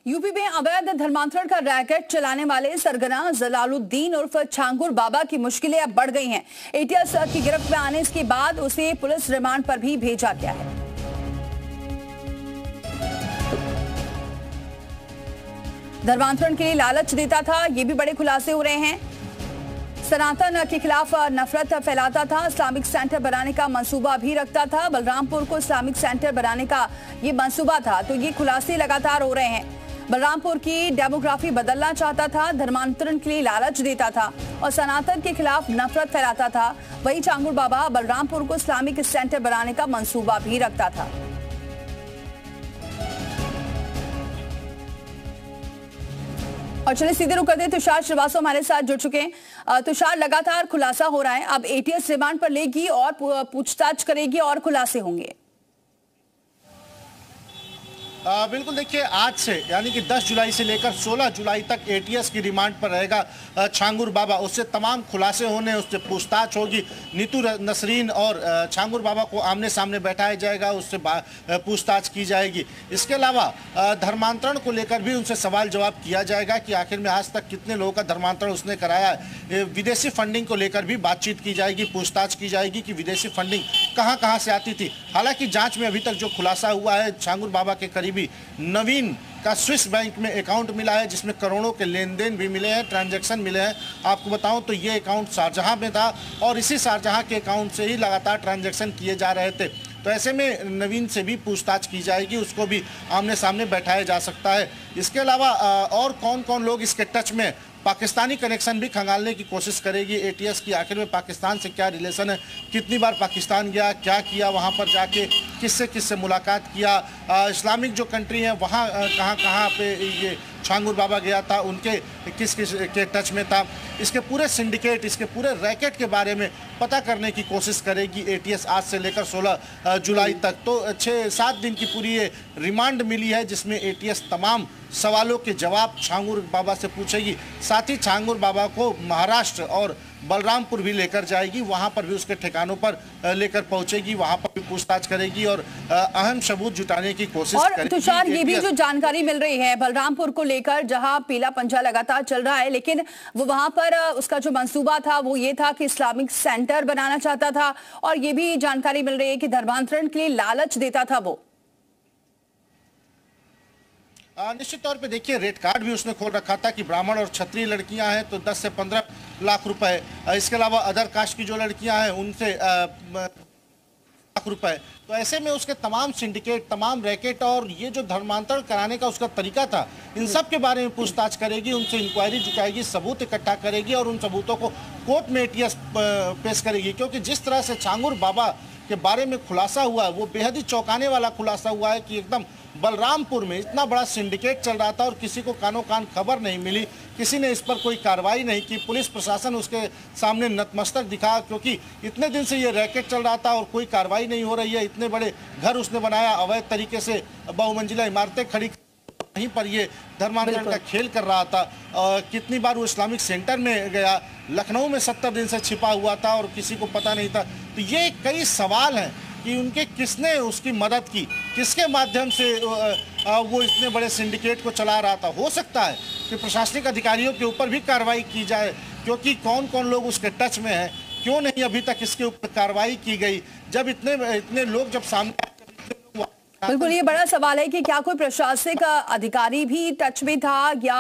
UP में अवैध धर्मांतरण का रैकेट चलाने वाले सरगना जलालुद्दीन उर्फ छांगुर बाबा की मुश्किलें अब बढ़ गई हैं। एटीएस की गिरफ्त में आने के बाद उसे पुलिस रिमांड पर भी भेजा गया है। धर्मांतरण के लिए लालच देता था, ये भी बड़े खुलासे हो रहे हैं। सनातन के खिलाफ नफरत फैलाता था, इस्लामिक सेंटर बनाने का मंसूबा भी रखता था। बलरामपुर को इस्लामिक सेंटर बनाने का ये मंसूबा था, तो ये खुलासे लगातार हो रहे हैं। बलरामपुर की डेमोग्राफी बदलना चाहता था, धर्मांतरण के लिए लालच देता था और सनातन के खिलाफ नफरत फैलाता था। वही छांगुर बाबा बलरामपुर को इस्लामिक सेंटर बनाने का मंसूबा भी रखता था। और चलिए सीधे रुक करते हैं, तुषार श्रीवास्तव हमारे साथ जुड़ चुके हैं। तुषार, लगातार खुलासा हो रहा है, अब एटीएस रिमांड पर लेगी और पूछताछ करेगी और खुलासे होंगे। बिल्कुल, देखिए आज से यानी कि 10 जुलाई से लेकर 16 जुलाई तक एटीएस की रिमांड पर रहेगा छांगुर बाबा। उससे तमाम खुलासे होने, उससे पूछताछ होगी। नीतू नसरीन और छांगुर बाबा को आमने सामने बैठाया जाएगा, उससे पूछताछ की जाएगी। इसके अलावा धर्मांतरण को लेकर भी उनसे सवाल जवाब किया जाएगा कि आखिर में आज तक कितने लोगों का धर्मांतरण उसने कराया है। विदेशी फंडिंग को लेकर भी बातचीत की जाएगी, पूछताछ की जाएगी कि विदेशी फंडिंग कहाँ कहाँ से आती थी। हालांकि जाँच में अभी तक जो खुलासा हुआ है, छांगुर बाबा के करीबी नवीन का स्विस बैंक में अकाउंट मिला है, जिसमें करोड़ों के लेन देन भी मिले हैं, ट्रांजैक्शन मिले हैं। आपको बताऊं तो ये अकाउंट शारजहां में था और इसी शारजहां के अकाउंट से ही लगातार ट्रांजैक्शन किए जा रहे थे। तो ऐसे में नवीन से भी पूछताछ की जाएगी, उसको भी आमने सामने बैठाया जा सकता है। इसके अलावा और कौन कौन लोग इसके टच में, पाकिस्तानी कनेक्शन भी खंगालने की कोशिश करेगी एटीएस की। आखिर में पाकिस्तान से क्या रिलेशन है, कितनी बार पाकिस्तान गया, क्या किया वहाँ पर जाके, किससे किससे मुलाकात किया, इस्लामिक जो कंट्री है वहाँ कहाँ कहाँ पे ये छांगुर बाबा गया था, उनके किस किस के टच में था। इसके पूरे सिंडिकेट, इसके पूरे रैकेट के बारे में पता करने की कोशिश करेगी एटीएस आज से लेकर 16 जुलाई तक। तो 6-7 दिन की पूरी ये रिमांड मिली है, जिसमें एटीएस तमाम सवालों के जवाब छांगुर बाबा से पूछेगी। साथ ही छांगुर बाबा को महाराष्ट्र और बलरामपुर भी लेकर जाएगी, वहां पर भी उसके ठिकानों पर लेकर पहुंचेगी, वहां पर भी पूछताछ करेगी और अहम सबूत जुटाने की कोशिश करेगी। और तुषार, ये भी जो जानकारी मिल रही है बलरामपुर को लेकर, जहां पीला पंजा लगातार चल रहा है, लेकिन वो वहां पर उसका जो मंसूबा था वो ये था कि इस्लामिक सेंटर बनाना चाहता था और ये भी जानकारी मिल रही है कि धर्मांतरण के लिए लालच देता था वो। निश्चित तौर पे देखिए, रेड कार्ड भी उसने खोल रखा था कि ब्राह्मण और क्षत्रिय लड़कियां हैं तो 10 से 15 लाख रुपए। इसके अलावा अदर कास्ट की जो लड़कियां हैं उनसे लाख रुपए। तो ऐसे में उसके तमाम सिंडिकेट, तमाम रैकेट और ये जो धर्मांतरण कराने का उसका तरीका था, इन सब के बारे में पूछताछ करेगी, उनसे इंक्वायरी जुटाएगी, सबूत इकट्ठा करेगी और उन सबूतों को कोर्ट में एटीएस पेश करेगी। क्योंकि जिस तरह से छांगुर बाबा के बारे में खुलासा हुआ है, वो बेहद ही चौंकाने वाला खुलासा हुआ है कि एकदम बलरामपुर में इतना बड़ा सिंडिकेट चल रहा था और किसी को कानो कान खबर नहीं मिली, किसी ने इस पर कोई कार्रवाई नहीं की, पुलिस प्रशासन उसके सामने नतमस्तक दिखा, क्योंकि इतने दिन से ये रैकेट चल रहा था और कोई कार्रवाई नहीं हो रही है। इतने बड़े घर उसने बनाया, अवैध तरीके से बहुमंजिला इमारतें खड़ी, वहीं पर ये धर्मांतरण का खेल कर रहा था। कितनी बार वो इस्लामिक सेंटर में गया, लखनऊ में 70 दिन से छिपा हुआ था और किसी को पता नहीं था। तो ये कई सवाल हैं कि उनके किसने उसकी मदद की, किसके माध्यम से वो इतने बड़े सिंडिकेट को चला रहा था। हो सकता है कि प्रशासनिक अधिकारियों के ऊपर भी कार्रवाई की जाए, क्योंकि कौन कौन लोग उसके टच में हैं, क्यों नहीं अभी तक इसके ऊपर कार्रवाई की गई। जब इतने लोग जब सामने, बिल्कुल ये बड़ा सवाल है कि क्या कोई प्रशासनिक अधिकारी भी टच में था या